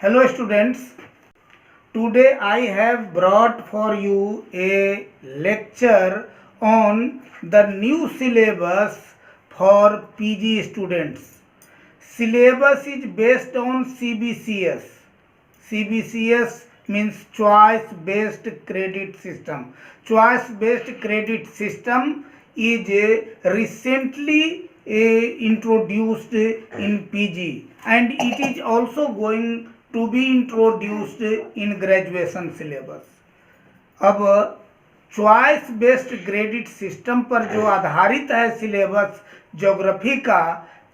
Hello students, today I have brought for you a lecture on the new syllabus for PG students. Syllabus is based on CBCS. CBCS means choice based credit system. Choice based credit system is recently introduced in PG, and it is also going to be introduced in graduation syllabus. अब choice based credit system पर जो आधारित है syllabus geography का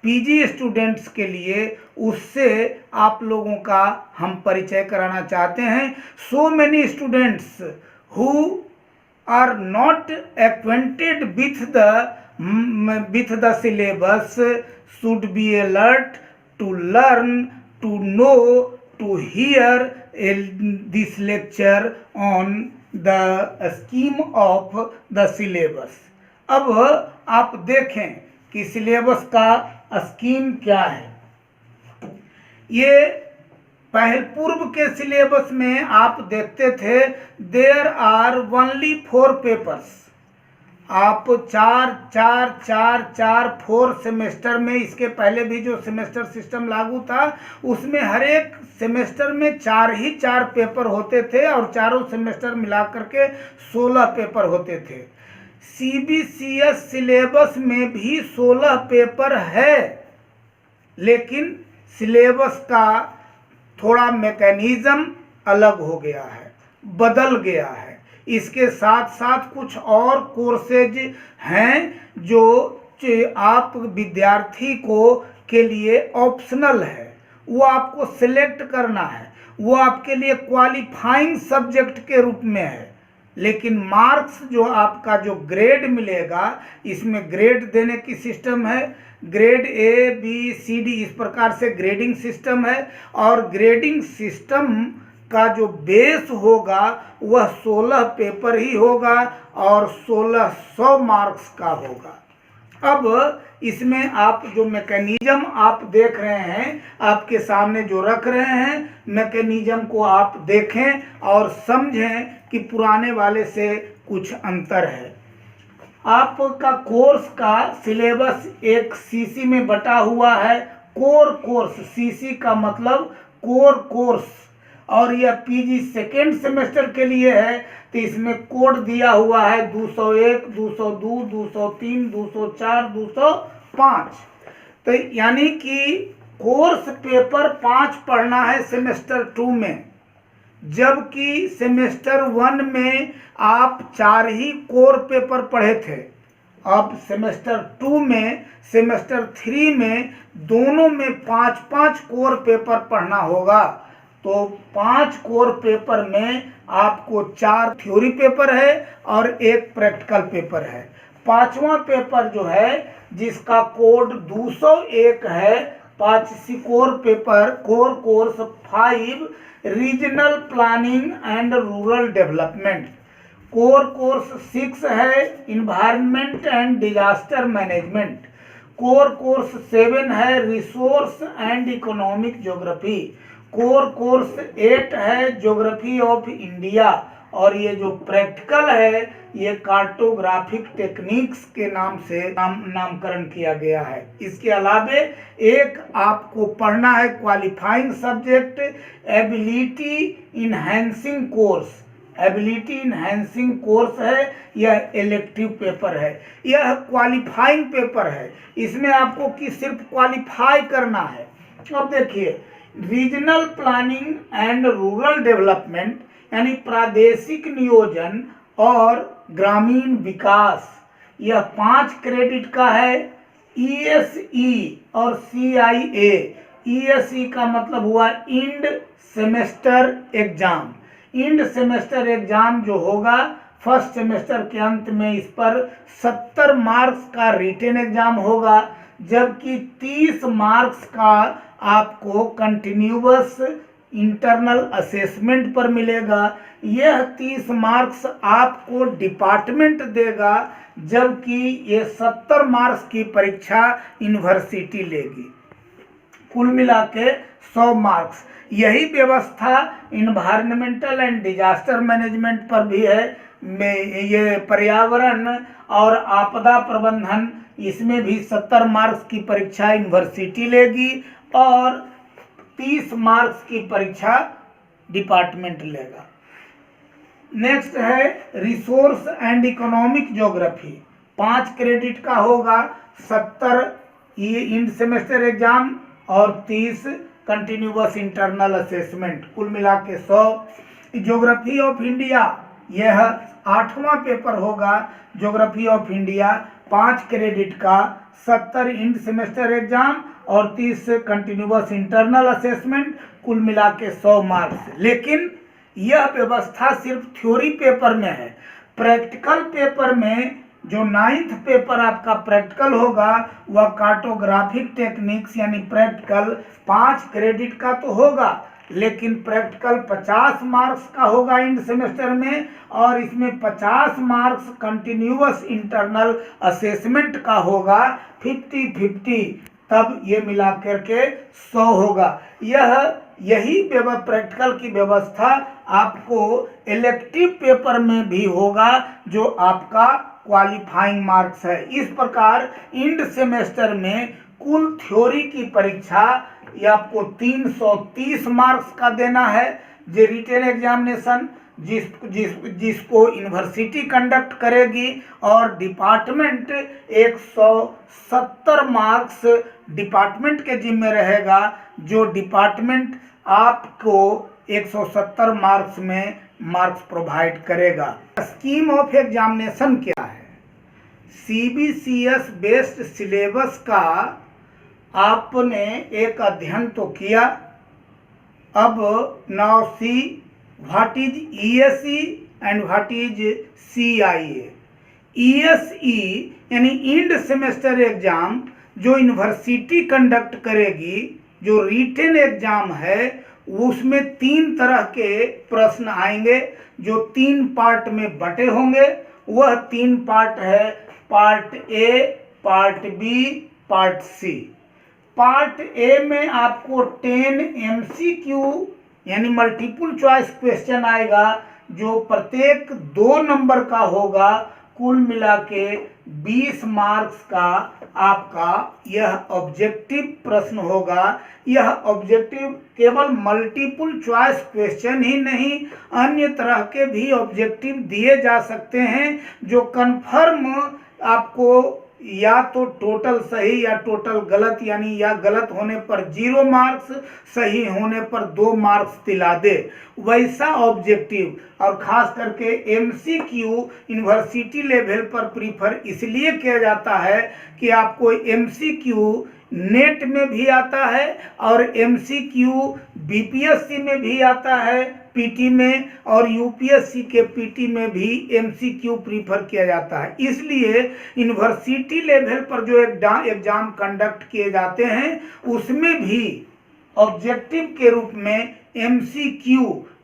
PG students के लिए, उससे आप लोगों का हम परिचय कराना चाहते हैं. So many students who are not acquainted with the syllabus should be alert to learn, to know, to hear this lecture on the scheme of the syllabus. अब आप देखें कि सिलेबस का स्कीम क्या है. ये पूर्व के सिलेबस में आप देखते थे देयर आर ओनली 4 पेपर्स. आप 4 सेमेस्टर में, इसके पहले भी जो सेमेस्टर सिस्टम लागू था उसमें हर एक सेमेस्टर में 4 पेपर होते थे और चारों सेमेस्टर मिला करके 16 पेपर होते थे. सीबीसीएस सिलेबस में भी 16 पेपर है, लेकिन सिलेबस का थोड़ा मैकेनिज्म अलग हो गया है, बदल गया है. इसके साथ साथ कुछ और कोर्सेज हैं जो आप विद्यार्थी को के लिए ऑप्शनल है, वो आपको सिलेक्ट करना है, वो आपके लिए क्वालिफाइंग सब्जेक्ट के रूप में है. लेकिन मार्क्स जो आपका जो ग्रेड मिलेगा, इसमें ग्रेड देने की सिस्टम है. Grade A B C D इस प्रकार से ग्रेडिंग सिस्टम है, और ग्रेडिंग सिस्टम का जो बेस होगा वह 16 पेपर ही होगा और 1600 मार्क्स का होगा. अब इसमें आप जो मैकेनिज्म आप देख रहे हैं, आपके सामने जो रख रहे हैं, मैकेनिज्म को आप देखें और समझें कि पुराने वाले से कुछ अंतर है. आपका कोर्स का सिलेबस एक सीसी में बटा हुआ है. कोर कोर्स, सीसी का मतलब कोर कोर्स, और यह पीजी सेकेंड सेमेस्टर के लिए है. तो इसमें कोड दिया हुआ है 201, 202, 203, 204, 205. तो यानी कि कोर्स पेपर 5 पढ़ना है सेमेस्टर 2 में, जबकि सेमेस्टर 1 में आप 4 ही कोर पेपर पढ़े थे. अब सेमेस्टर 2 में, सेमेस्टर 3 में दोनों में 5 कोर पेपर पढ़ना होगा. तो 5 कोर पेपर में आपको 4 थ्योरी पेपर है और 1 प्रैक्टिकल पेपर है. 5वां पेपर जो है, जिसका कोड 201 है, 5 core paper, core course 5 regional planning and rural development. Core course 6 है environment and disaster management. Core course 7 है resource and economic geography. Core course 8 है ज्योग्राफी ऑफ इंडिया. और ये जो प्रैक्टिकल है, ये कार्टोग्राफिक टेक्निक्स के नाम से नामकरण किया गया है. इसके अलावे एक आपको पढ़ना है qualifying subject ability enhancing course. Ability enhancing course है, यह इलेक्टिव पेपर है, यह क्वालिफाइंग पेपर है. इसमें आपको कि सिर्फ क्वालिफाई करना है. अब देखिए, regional planning and rural development यानी प्रादेशिक नियोजन और ग्रामीण विकास, यह 5 क्रेडिट का है. ईएसई और सीआईए. ईएसई का मतलब हुआ end semester exam. End semester exam जो होगा फर्स्ट सेमेस्टर के अंत में, इस पर 70 मार्क्स का रिटन एग्जाम होगा, जबकि 30 मार्क्स का आपको कंटिन्यूअस इंटरनल असेसमेंट पर मिलेगा. यह 30 मार्क्स आपको डिपार्टमेंट देगा, जबकि ये 70 मार्क्स की परीक्षा यूनिवर्सिटी लेगी. कुल मिला के 100 मार्क्स। यही व्यवस्था इन्वायरमेंटल एंड डिजास्टर मैनेजमेंट पर भी है। ये पर्यावरण और आपदा प्रबंधन, इसमें भी 70 मार्क्स की परीक्षा यूनिवर्सिटी लेगी और 30 मार्क्स की परीक्षा डिपार्टमेंट लेगा। नेक्स्ट है resource and economic geography, 5 credit का होगा, 70 ये इंड सेमेस्टर एग्जाम और 30 कंटिन्यूअस इंटरनल असेसमेंट, कुल मिला के 100। ज्योग्राफी ऑफ इंडिया, यह 8वां पेपर होगा। ज्योग्राफी ऑफ इंडिया 5 क्रेडिट का, 70 इंड सेमेस्टर एग्जाम और 30 कंटिन्यूअस इंटरनल असेसमेंट, कुल मिला के 100 मार्क्स। लेकिन यह व्यवस्था सिर्फ थ्योरी पेपर में है। प्रैक्टिकल पेपर में जो 9th पेपर आपका प्रैक्टिकल होगा वह कार्टोग्राफिक टेक्निक्स यानी प्रैक्टिकल 5 क्रेडिट का तो होगा, लेकिन प्रैक्टिकल 50 मार्क्स का होगा इंड सेमेस्टर में, और इसमें 50 मार्क्स कंटिन्यूअस इंटरनल असेसमेंट का होगा, 50-50, तब ये मिला करके 100 होगा। यही प्रैक्टिकल की व्यवस्था आपको इलेक्टिव पेपर में भी होगा, जो आपका क्वालिफाइंग मार्क्स है। इस प्रकार इंड सेमेस्टर में कुल थ्योरी की परीक्षा ये आपको 330 मार्क्स का देना है। जो रिटेन एग्जामिनेशन जिसको यूनिवर्सिटी कंडक्ट करेगी, और डिपार्टमेंट 170 मार्क्स डिपार्टमेंट के जिम्मे रहेगा, जो डिपार्टमेंट आपको 170 मार्क्स में मार्क्स प्रोवाइड करेगा। स्कीम ऑफ एग्जामिनेशन क्या है? CBCS बेस्ड सिलेबस का आपने एक अध्ययन तो किया। अब now see what is ESE and what is CIA। ESE यानी इंड सेमेस्टर एग्जाम जो यूनिवर्सिटी कंडक्ट करेगी, जो रिटेन एग्जाम है, उसमें 3 तरह के प्रश्न आएंगे जो 3 पार्ट में बटे होंगे। वह 3 पार्ट है part A, part B, part C। Part A में आपको 10 MCQ यानी मल्टीपल चॉइस क्वेश्चन आएगा, जो प्रत्येक 2 नंबर का होगा, कुल मिला के 20 मार्क्स का आपका यह ऑब्जेक्टिव प्रश्न होगा। यह ऑब्जेक्टिव केवल मल्टीपल चॉइस क्वेश्चन ही नहीं, अन्य तरह के भी ऑब्जेक्टिव दिए जा सकते हैं, जो कन्फर्म आपको या तो टोटल सही या टोटल गलत, यानी या गलत होने पर 0 मार्क्स, सही होने पर 2 मार्क्स दिला दे, वैसा ऑब्जेक्टिव। और खास करके MCQ यूनिवर्सिटी लेवल पर प्रीफर इसलिए किया जाता है कि आपको MCQ नेट में भी आता है और MCQ BPSC में भी आता है PT में, और UPSC के PT में भी MCQ प्रीफर किया जाता है। इसलिए यूनिवर्सिटी लेवल पर जो एग्जाम कंडक्ट किए जाते हैं, उसमें भी ऑब्जेक्टिव के रूप में MCQ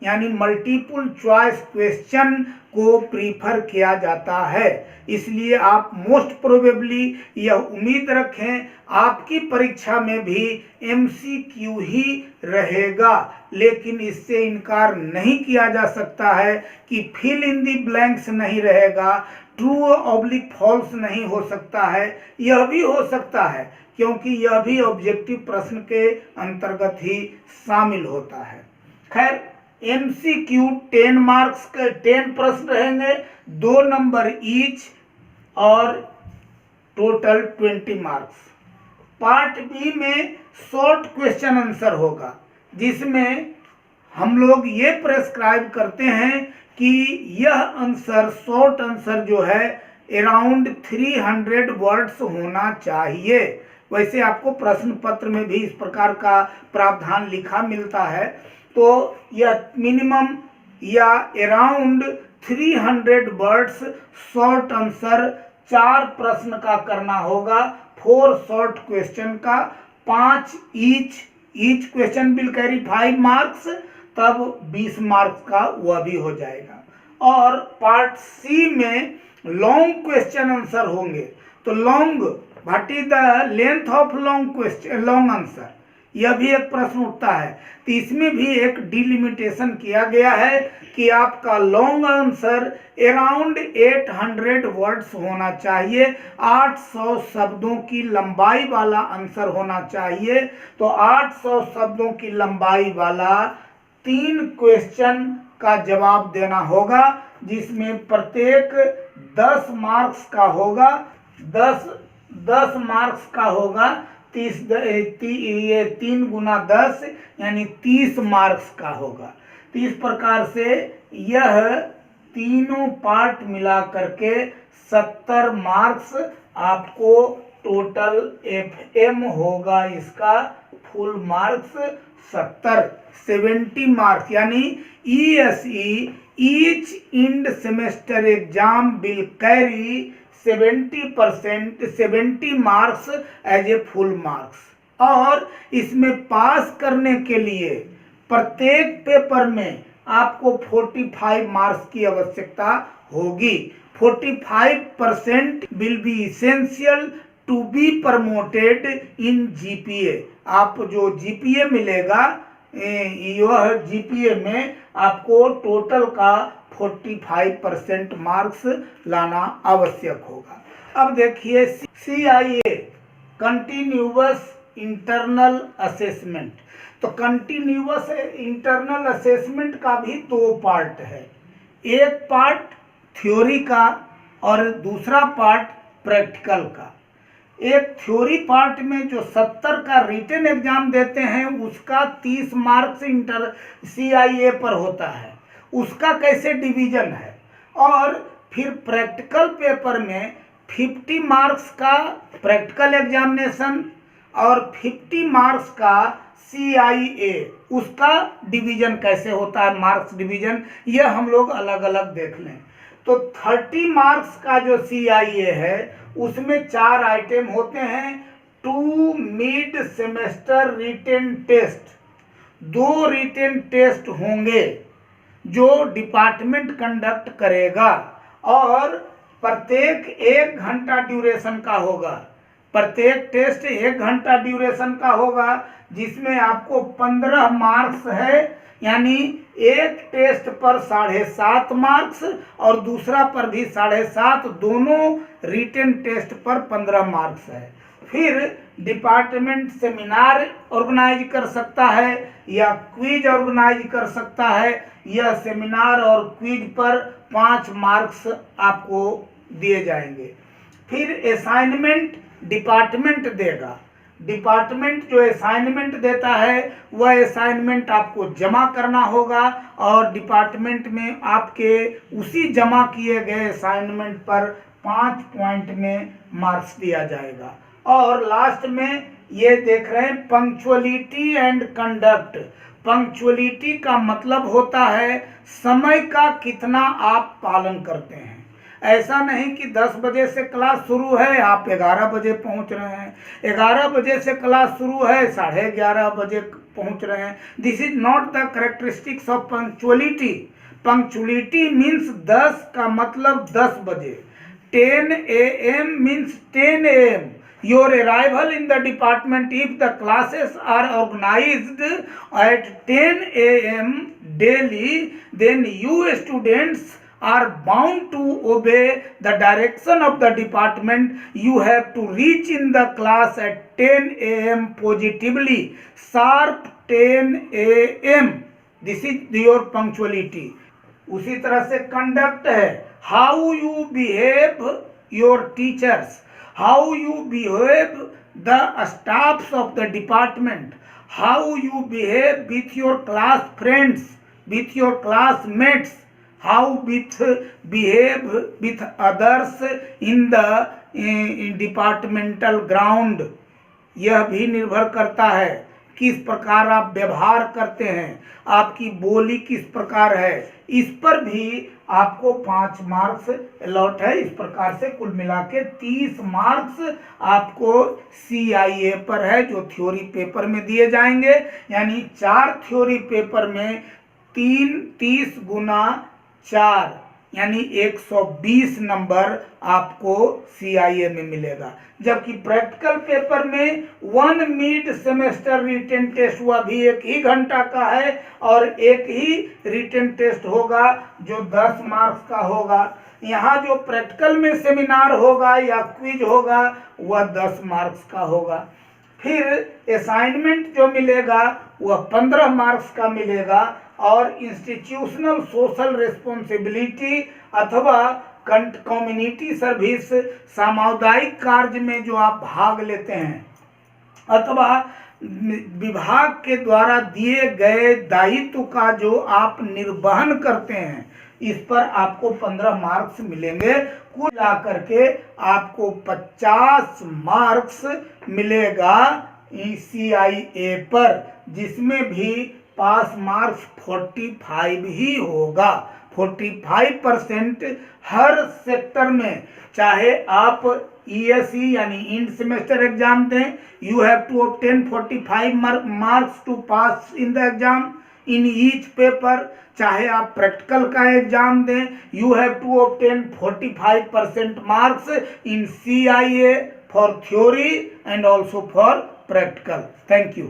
यानी मल्टीपल चॉइस क्वेश्चन को प्रीफर किया जाता है। इसलिए आप मोस्ट प्रोबेबली यह उम्मीद रखें आपकी परीक्षा में भी MCQ ही रहेगा, लेकिन इससे इनकार नहीं किया जा सकता है कि फिल इन दी ब्लैंक्स नहीं रहेगा, ट्रू/फॉल्स नहीं हो सकता है। यह भी हो सकता है क्योंकि यह भी ऑब्जेक्टिव प्रश्न के अंतर्गत ही शामिल होता है। खैर, MCQ 10 मार्क्स के 10 प्रश्न रहेंगे, 2 नंबर ईच, और टोटल 20 मार्क्स। पार्ट B में शॉर्ट क्वेश्चन आंसर होगा, जिसमें हम लोग ये प्रेस्क्राइब करते हैं कि यह आंसर, शॉर्ट आंसर जो है, अराउंड 300 वर्ड्स होना चाहिए। वैसे आपको प्रश्न पत्र में भी इस प्रकार का प्रावधान लिखा मिलता है, तो यह मिनिमम या अराउंड 300 वर्ड्स शॉर्ट आंसर 4 प्रश्न का करना होगा, 4 शॉर्ट क्वेश्चन का, 5 each question will carry 5 marks, तब 20 मार्क्स का वह भी हो जाएगा। और पार्ट C में लॉन्ग क्वेश्चन आंसर होंगे। तो long, what is the length of long answer, यह भी एक प्रश्न उठता है। तो इसमें भी एक डिलिमिटेशन किया गया है कि आपका लॉन्ग आंसर अराउंड 800 वर्ड्स होना चाहिए, 800 शब्दों की लंबाई वाला आंसर होना चाहिए। तो 800 शब्दों की लंबाई वाला 3 क्वेश्चन का जवाब देना होगा, जिसमें प्रत्येक 10 मार्क्स का होगा। 10 मार्क्स का होगा। 3 गुना 10 यानी 30 मार्क्स का होगा। तो इस प्रकार से यह तीनों पार्ट मिला करके 70 मार्क्स आपको टोटल FM होगा। इसका फुल मार्क्स 70 मार्क्स, यानी ESE each end semester exam will carry 70 marks as a full marks. और इसमें पास करने के लिए प्रत्येक पेपर में आपको 45 मार्क्स की आवश्यकता होगी। 45% will be essential to be promoted in GPA। आप जो GPA मिलेगा, यह GPA में आपको टोटल का 45% मार्क्स लाना आवश्यक होगा। अब देखिए CIA कंटिन्यूअस इंटरनल असेसमेंट। तो कंटिन्यूअस इंटरनल असेसमेंट का भी 2 पार्ट है। एक पार्ट थ्योरी का और दूसरा पार्ट प्रैक्टिकल का। एक थ्योरी पार्ट में जो 70 का रिटन एग्जाम देते हैं, उसका 30 मार्क्स CIA पर होता है। उसका कैसे डिवीजन है। और फिर प्रैक्टिकल पेपर में 50 मार्क्स का प्रैक्टिकल एग्जामिनेशन और 50 मार्क्स का CIA, उसका डिवीजन कैसे होता है, मार्क्स डिवीजन, यह हम लोग अलग अलग देख लें। तो 30 मार्क्स का जो CIA है, उसमें 4 आइटम होते हैं। 2 mid semester written test, 2 written test होंगे जो डिपार्टमेंट कंडक्ट करेगा, और प्रत्येक 1 घंटा ड्यूरेशन का होगा। प्रत्येक टेस्ट 1 घंटा ड्यूरेशन का होगा, जिसमें आपको 15 मार्क्स है, यानी एक टेस्ट पर 7.5 मार्क्स और दूसरा पर भी 7.5, दोनों रिटन टेस्ट पर 15 मार्क्स है। फिर डिपार्टमेंट सेमिनार ऑर्गेनाइज कर सकता है या क्विज ऑर्गेनाइज कर सकता है। यह सेमिनार और क्विज पर 5 मार्क्स आपको दिए जाएंगे। फिर असाइनमेंट डिपार्टमेंट देगा। डिपार्टमेंट जो असाइनमेंट देता है, वह असाइनमेंट आपको जमा करना होगा, और डिपार्टमेंट में आपके उसी जमा किए गए असाइनमेंट पर 5 पॉइंट में मार्क्स दिया जाएगा। और लास्ट में ये देख रहे हैं पंक्चुअलिटी एंड कंडक्ट। पंक्चुअलिटी का मतलब होता है समय का कितना आप पालन करते हैं। ऐसा नहीं कि 10 बजे से क्लास शुरू है, आप 11 बजे पहुंच रहे हैं। 11 बजे से क्लास शुरू है, 11:30 बजे पहुंच रहे हैं। This is not the characteristics of punctuality. Punctuality means 10 का मतलब 10 बजे। 10 AM means 10 AM। Your arrival in the department, if the classes are organized at 10 AM daily, then you students are bound to obey the direction of the department. You have to reach in the class at 10 AM positively, sharp 10 AM. This is your punctuality. उसी तरह से conduct है, how you behave your teachers, how you behave the staffs of the department, how you behave with your class friends, with your classmates, how behave with others in the departmental ground। यह भी निर्भर करता है किस प्रकार आप व्यवहार करते हैं, आपकी बोली किस प्रकार है, इस पर भी आपको 5 मार्क्स अलॉट है। इस प्रकार से कुल मिला के 30 मार्क्स आपको CIA पर है, जो थ्योरी पेपर में दिए जाएंगे। यानी 4 थ्योरी पेपर में 30 गुना 4 यानी 120 नंबर आपको CIA में मिलेगा। जबकि प्रैक्टिकल पेपर में 1 मिड सेमेस्टर रिटन टेस्ट हुआ भी 1 ही घंटा का है और 1 ही रिटन टेस्ट होगा जो 10 मार्क्स का होगा। यहाँ जो प्रैक्टिकल में सेमिनार होगा या क्विज होगा वह 10 मार्क्स का होगा। फिर असाइनमेंट जो मिलेगा वह 15 मार्क्स का मिलेगा और इंस्टीट्यूशनल सोशल रिस्पॉन्सिबिलिटी अथवा कम्युनिटी सर्विस सामुदायिक कार्य में जो आप भाग लेते हैं अथवा विभाग के द्वारा दिए गए दायित्व का जो आप निर्वहन करते हैं इस पर आपको 15 मार्क्स मिलेंगे। कुल मिलाकर के आपको 50 मार्क्स मिलेगा CIA पर, जिसमें भी पास मार्क्स 45 ही होगा। 45% हर सेक्टर में, चाहे आप ESE यानी इंड सेमेस्टर एग्जाम दें, you have to obtain 45 marks to pass in the exam in each paper. चाहे आप प्रैक्टिकल का एग्जाम दें, you have to obtain 45% marks in CIA for theory and also for practical. Thank you.